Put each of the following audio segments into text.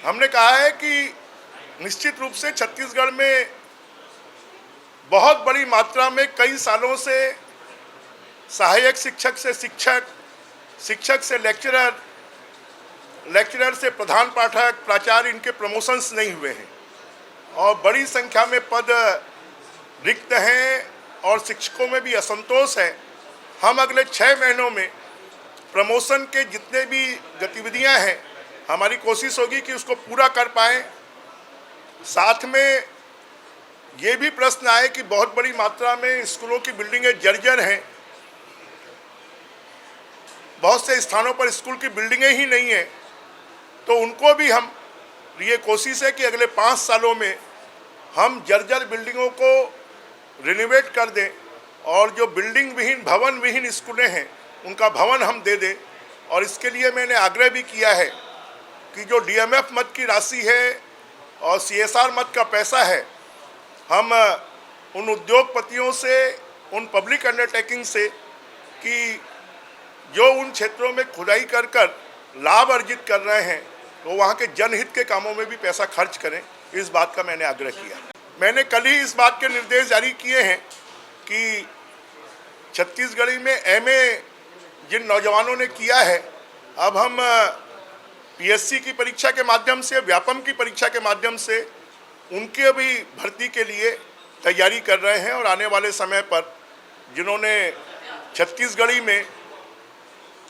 हमने कहा है कि निश्चित रूप से छत्तीसगढ़ में बहुत बड़ी मात्रा में कई सालों से सहायक शिक्षक से शिक्षक, शिक्षक से लेक्चरर, लेक्चरर से प्रधान पाठक, प्राचार्य, इनके प्रमोशंस नहीं हुए हैं और बड़ी संख्या में पद रिक्त हैं और शिक्षकों में भी असंतोष है। हम अगले 6 महीनों में प्रमोशन के जितने भी गतिविधियां हैं, हमारी कोशिश होगी कि उसको पूरा कर पाएं। साथ में ये भी प्रश्न आए कि बहुत बड़ी मात्रा में स्कूलों की बिल्डिंगें जर्जर हैं, बहुत से स्थानों पर स्कूल की बिल्डिंगें ही नहीं हैं, तो उनको भी हम ये कोशिश है कि अगले 5 सालों में हम जर्जर बिल्डिंगों को रिनोवेट कर दें और जो बिल्डिंग विहीन, भवन विहीन स्कूलें हैं उनका भवन हम दे दें। और इसके लिए मैंने आग्रह भी किया है कि जो डीएमएफ मद की राशि है और सीएसआर मद का पैसा है, हम उन उद्योगपतियों से, उन पब्लिक अंडरटेकिंग से कि जो उन क्षेत्रों में खुदाई कर कर लाभ अर्जित कर रहे हैं तो वहाँ के जनहित के कामों में भी पैसा खर्च करें, इस बात का मैंने आग्रह किया। मैंने कल ही इस बात के निर्देश जारी किए हैं कि छत्तीसगढ़ी में एमए जिन नौजवानों ने किया है, अब हम पीएससी की परीक्षा के माध्यम से, व्यापम की परीक्षा के माध्यम से उनके भी भर्ती के लिए तैयारी कर रहे हैं और आने वाले समय पर जिन्होंने छत्तीसगढ़ी में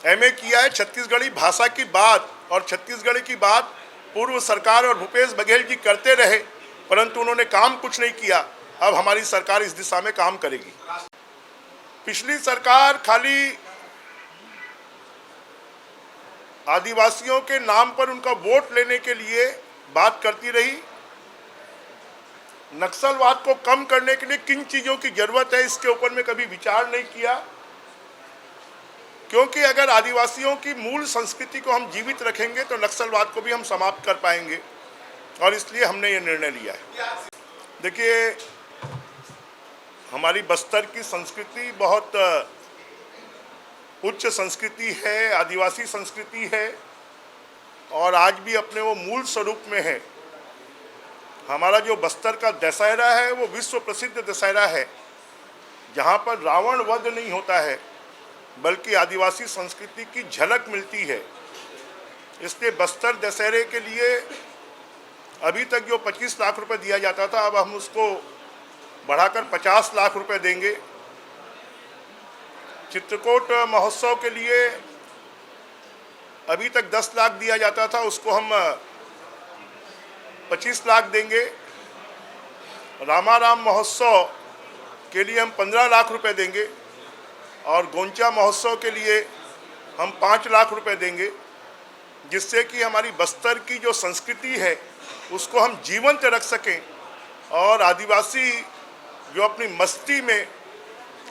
एमए किया है, छत्तीसगढ़ी भाषा की बात और छत्तीसगढ़ी की बात पूर्व सरकार और भूपेश बघेल जी करते रहे, परंतु उन्होंने काम कुछ नहीं किया। अब हमारी सरकार इस दिशा में काम करेगी। पिछली सरकार खाली आदिवासियों के नाम पर उनका वोट लेने के लिए बात करती रही। नक्सलवाद को कम करने के लिए किन चीज़ों की जरूरत है, इसके ऊपर में कभी विचार नहीं किया, क्योंकि अगर आदिवासियों की मूल संस्कृति को हम जीवित रखेंगे तो नक्सलवाद को भी हम समाप्त कर पाएंगे और इसलिए हमने ये निर्णय लिया है। देखिए, हमारी बस्तर की संस्कृति बहुत उच्च संस्कृति है, आदिवासी संस्कृति है और आज भी अपने वो मूल स्वरूप में है। हमारा जो बस्तर का दशहरा है वो विश्व प्रसिद्ध दशहरा है, जहाँ पर रावण वध नहीं होता है बल्कि आदिवासी संस्कृति की झलक मिलती है। इसलिए बस्तर दशहरे के लिए अभी तक जो 25 लाख रुपए दिया जाता था, अब हम उसको बढ़ाकर 50 लाख रुपए देंगे। चित्रकूट महोत्सव के लिए अभी तक 10 लाख दिया जाता था, उसको हम 25 लाख देंगे। रामाराम महोत्सव के लिए हम 15 लाख रुपए देंगे और गोंचा महोत्सव के लिए हम 5 लाख रुपए देंगे, जिससे कि हमारी बस्तर की जो संस्कृति है उसको हम जीवंत रख सकें और आदिवासी जो अपनी मस्ती में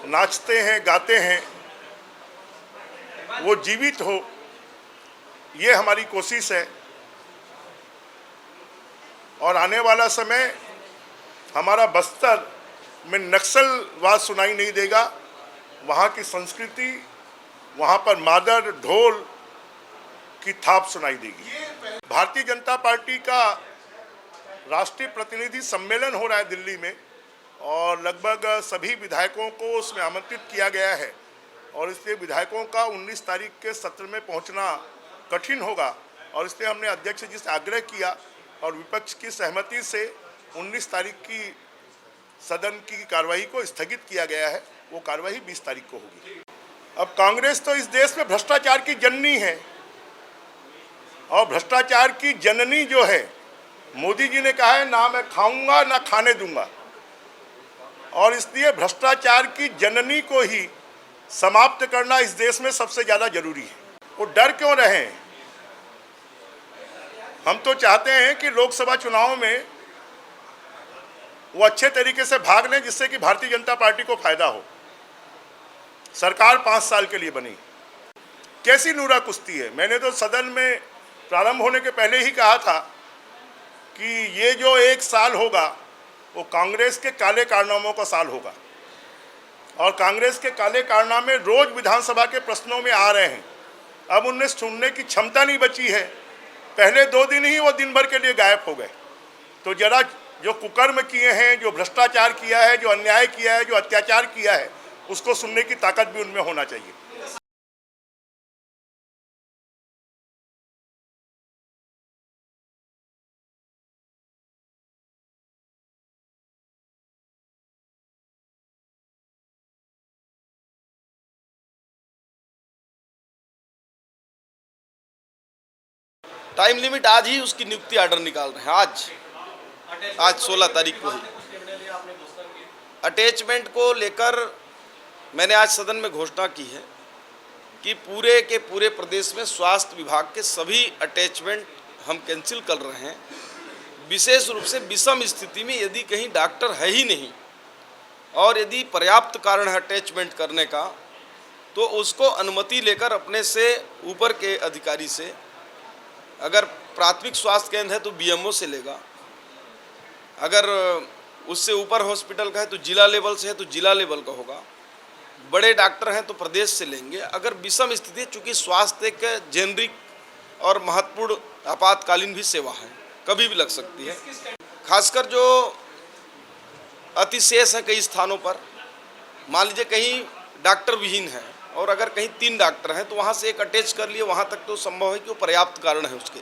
नाचते हैं, गाते हैं, वो जीवित हो, ये हमारी कोशिश है। और आने वाला समय हमारा बस्तर में नक्सलवाद सुनाई नहीं देगा। वहाँ की संस्कृति, वहाँ पर मादर ढोल की थाप सुनाई देगी। भारतीय जनता पार्टी का राष्ट्रीय प्रतिनिधि सम्मेलन हो रहा है दिल्ली में और लगभग सभी विधायकों को उसमें आमंत्रित किया गया है और इसलिए विधायकों का 19 तारीख के सत्र में पहुंचना कठिन होगा और इसलिए हमने अध्यक्ष जी से आग्रह किया और विपक्ष की सहमति से 19 तारीख की सदन की कार्रवाई को स्थगित किया गया है। वो कार्रवाई 20 तारीख को होगी। अब कांग्रेस तो इस देश में भ्रष्टाचार की जननी है और भ्रष्टाचार की जननी जो है, मोदी जी ने कहा है ना मैं खाऊंगा ना खाने दूंगा, और इसलिए भ्रष्टाचार की जननी को ही समाप्त करना इस देश में सबसे ज़्यादा जरूरी है। वो डर क्यों रहे हैं? हम तो चाहते हैं कि लोकसभा चुनाव में वो अच्छे तरीके से भाग लें जिससे कि भारतीय जनता पार्टी को फायदा हो। सरकार 5 साल के लिए बनी, कैसी नूरा कुश्ती है। मैंने तो सदन में प्रारंभ होने के पहले ही कहा था कि ये जो 1 साल होगा वो कांग्रेस के काले कारनामों का साल होगा और कांग्रेस के काले कारनामे रोज विधानसभा के प्रश्नों में आ रहे हैं। अब उनमें सुनने की क्षमता नहीं बची है पहले 2 दिन ही वो दिन भर के लिए गायब हो गए। तो जरा जो कुकर्म किए हैं, जो भ्रष्टाचार किया है, जो अन्याय किया है, जो अत्याचार किया है, उसको सुनने की ताकत भी उनमें होना चाहिए। टाइम लिमिट आज ही उसकी नियुक्ति आर्डर निकाल रहे हैं। आज 16 तारीख को ही अटैचमेंट को लेकर मैंने आज सदन में घोषणा की है कि पूरे के पूरे प्रदेश में स्वास्थ्य विभाग के सभी अटैचमेंट हम कैंसिल कर रहे हैं। विशेष रूप से विषम स्थिति में यदि कहीं डॉक्टर है ही नहीं और यदि पर्याप्त कारण है अटैचमेंट करने का, तो उसको अनुमति लेकर अपने से ऊपर के अधिकारी से, अगर प्राथमिक स्वास्थ्य केंद्र है तो बीएमओ से लेगा, अगर उससे ऊपर हॉस्पिटल का है तो जिला लेवल से है तो जिला लेवल का होगा, बड़े डॉक्टर हैं तो प्रदेश से लेंगे। अगर विषम स्थिति है, चूँकि स्वास्थ्य एक जेनरिक और महत्वपूर्ण आपातकालीन भी सेवा है, कभी भी लग सकती है। खासकर जो अतिशेष है कई स्थानों पर, मान लीजिए कहीं डॉक्टर विहीन है और अगर कहीं 3 डॉक्टर हैं तो वहाँ से एक अटैच कर लिए, वहाँ तक तो संभव है कि वो पर्याप्त कारण है उसके।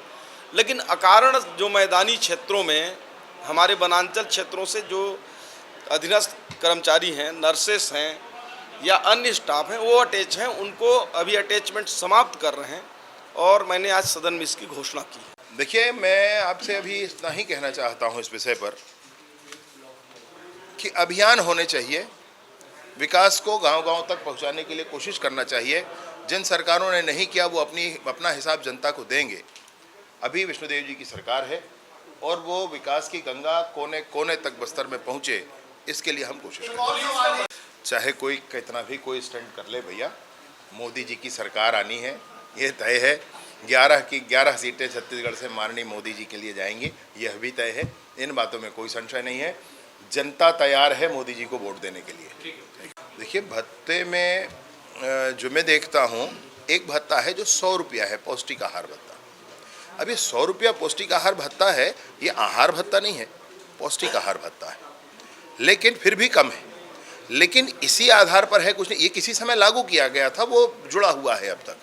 लेकिन अकारण जो मैदानी क्षेत्रों में, हमारे वनांचल क्षेत्रों से जो अधीनस्थ कर्मचारी हैं, नर्सेस हैं या अन्य स्टाफ हैं, वो अटैच हैं, उनको अभी अटैचमेंट समाप्त कर रहे हैं और मैंने आज सदन में इसकी घोषणा की। देखिए, मैं आपसे अभी इतना ही कहना चाहता हूँ इस विषय पर कि अभियान होने चाहिए, विकास को गांव-गांव तक पहुंचाने के लिए कोशिश करना चाहिए। जिन सरकारों ने नहीं किया वो अपना हिसाब जनता को देंगे। अभी विष्णुदेव जी की सरकार है और वो विकास की गंगा कोने कोने तक बस्तर में पहुंचे, इसके लिए हम कोशिश करेंगे। चाहे कोई कितना भी कोई स्टंट कर ले भैया, मोदी जी की सरकार आनी है, ये तय है। 11 की 11 सीटें छत्तीसगढ़ से माननीय मोदी जी के लिए जाएंगी, यह भी तय है। इन बातों में कोई संशय नहीं है। जनता तैयार है मोदी जी को वोट देने के लिए। देखिए, भत्ते में जो मैं देखता हूँ, एक भत्ता है जो 100 रुपया है, पौष्टिक आहार भत्ता। अब ये 100 रुपया पौष्टिक आहार भत्ता है, ये आहार भत्ता नहीं है, पौष्टिक आहार भत्ता है, लेकिन फिर भी कम है। लेकिन इसी आधार पर है कुछ नहीं, ये किसी समय लागू किया गया था, वो जुड़ा हुआ है अब तक।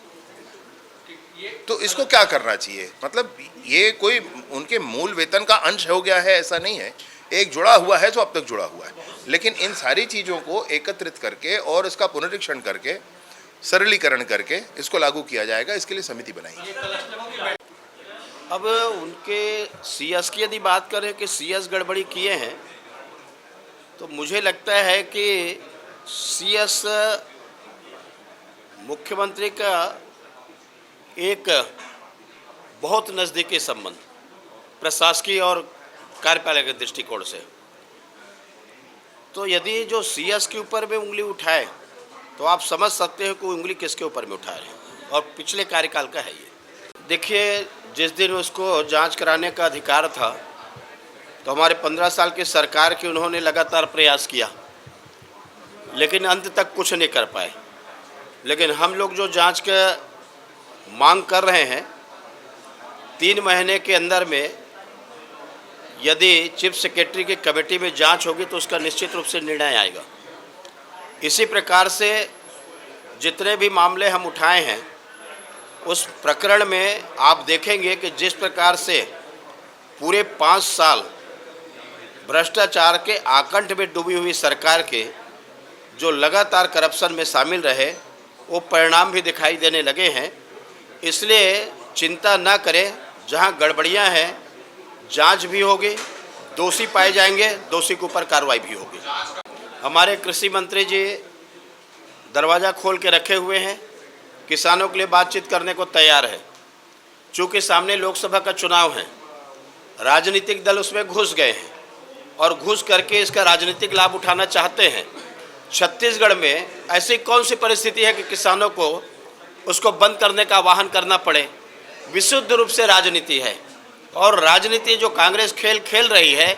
तो इसको क्या करना चाहिए? मतलब ये कोई उनके मूल वेतन का अंश हो गया है, ऐसा नहीं है। एक जुड़ा हुआ है जो अब तक जुड़ा हुआ है, लेकिन इन सारी चीज़ों को एकत्रित करके और इसका पुनरीक्षण करके, सरलीकरण करके इसको लागू किया जाएगा। इसके लिए समिति बनाई। अब उनके सीएस की यदि बात करें कि सीएस गड़बड़ी किए हैं, तो मुझे लगता है कि सीएस मुख्यमंत्री का एक बहुत नज़दीकी संबंध प्रशासकीय और कार्यपालक के दृष्टिकोण से, तो यदि जो सीएस के ऊपर में उंगली उठाए तो आप समझ सकते हैं कि उंगली किसके ऊपर में उठा रहे हैं, और पिछले कार्यकाल का है ये। देखिए, जिस दिन उसको जांच कराने का अधिकार था तो हमारे 15 साल की सरकार के उन्होंने लगातार प्रयास किया, लेकिन अंत तक कुछ नहीं कर पाए। लेकिन हम लोग जो जांच का मांग कर रहे हैं, 3 महीने के अंदर में यदि चीफ सेक्रेटरी की कमेटी में जांच होगी तो उसका निश्चित रूप से निर्णय आएगा। इसी प्रकार से जितने भी मामले हम उठाए हैं, उस प्रकरण में आप देखेंगे कि जिस प्रकार से पूरे 5 साल भ्रष्टाचार के आकंठ में डूबी हुई सरकार के जो लगातार करप्शन में शामिल रहे, वो परिणाम भी दिखाई देने लगे हैं। इसलिए चिंता न करें, जहां गड़बड़ियां हैं जांच भी होगी, दोषी पाए जाएंगे, दोषी के ऊपर कार्रवाई भी होगी। हमारे कृषि मंत्री जी दरवाज़ा खोल के रखे हुए हैं, किसानों के लिए बातचीत करने को तैयार है। चूँकि सामने लोकसभा का चुनाव है, राजनीतिक दल उसमें घुस गए हैं और घुस करके इसका राजनीतिक लाभ उठाना चाहते हैं। छत्तीसगढ़ में ऐसी कौन सी परिस्थिति है कि किसानों को उसको बंद करने का आह्वान करना पड़े? विशुद्ध रूप से राजनीति है, और राजनीति जो कांग्रेस खेल रही है,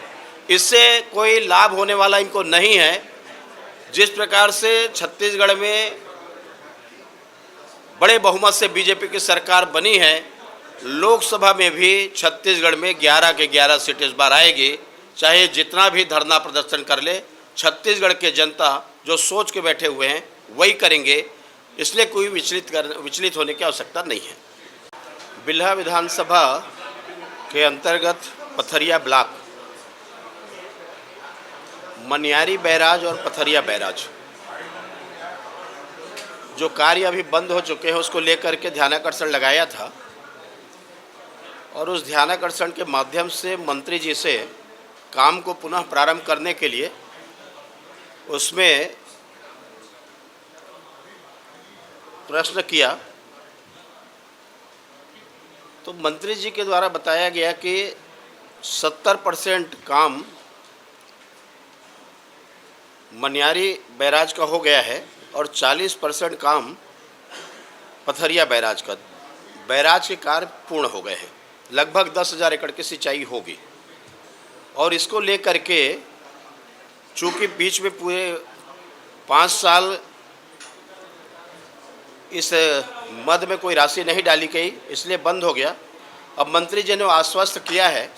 इससे कोई लाभ होने वाला इनको नहीं है। जिस प्रकार से छत्तीसगढ़ में बड़े बहुमत से बीजेपी की सरकार बनी है, लोकसभा में भी छत्तीसगढ़ में 11 के 11 सीट इस बार आएगी, चाहे जितना भी धरना प्रदर्शन कर ले। छत्तीसगढ़ के जनता जो सोच के बैठे हुए हैं वही करेंगे, इसलिए कोई विचलित होने की आवश्यकता नहीं है। बिल्हा विधानसभा के अंतर्गत पथरिया ब्लॉक, मनियारी बैराज और पथरिया बैराज जो कार्य अभी बंद हो चुके हैं, उसको लेकर के ध्यानाकर्षण लगाया था और उस ध्यानाकर्षण के माध्यम से मंत्री जी से काम को पुनः प्रारंभ करने के लिए उसमें प्रश्न किया। तो मंत्री जी के द्वारा बताया गया कि 70% काम मनियारी बैराज का हो गया है और 40% काम पथरिया बैराज का। बैराज के कार्य पूर्ण हो गए हैं, लगभग 10,000 एकड़ की सिंचाई होगी और इसको लेकर के चूँकि बीच में पूरे 5 साल इस मद में कोई राशि नहीं डाली गई, इसलिए बंद हो गया। अब मंत्री जी ने आश्वस्त किया है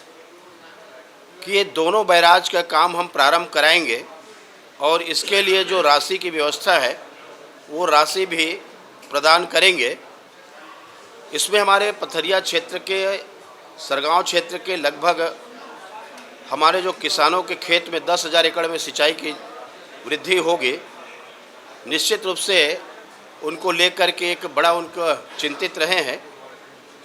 कि ये दोनों बैराज का काम हम प्रारंभ कराएंगे और इसके लिए जो राशि की व्यवस्था है वो राशि भी प्रदान करेंगे। इसमें हमारे पथरिया क्षेत्र के, सरगांव क्षेत्र के लगभग हमारे जो किसानों के खेत में 10,000 एकड़ में सिंचाई की वृद्धि होगी। निश्चित रूप से उनको लेकर के एक बड़ा उनको चिंतित रहे हैं।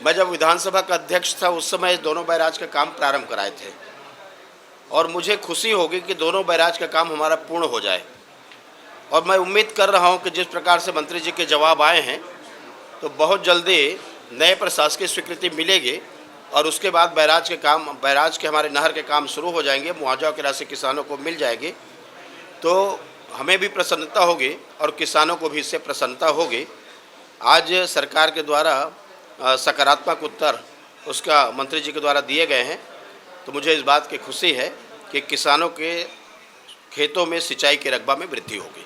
मैं जब विधानसभा का अध्यक्ष था उस समय दोनों बैराज का काम प्रारंभ कराए थे और मुझे खुशी होगी कि दोनों बैराज का काम हमारा पूर्ण हो जाए। और मैं उम्मीद कर रहा हूं कि जिस प्रकार से मंत्री जी के जवाब आए हैं तो बहुत जल्दी नए प्रशासकीय स्वीकृति मिलेगी और उसके बाद बैराज के हमारे नहर के काम शुरू हो जाएंगे, मुआवजा की राशि किसानों को मिल जाएगी। तो हमें भी प्रसन्नता होगी और किसानों को भी इससे प्रसन्नता होगी। आज सरकार के द्वारा सकारात्मक उत्तर उसका मंत्री जी के द्वारा दिए गए हैं, तो मुझे इस बात की खुशी है कि किसानों के खेतों में सिंचाई के रकबा में वृद्धि होगी।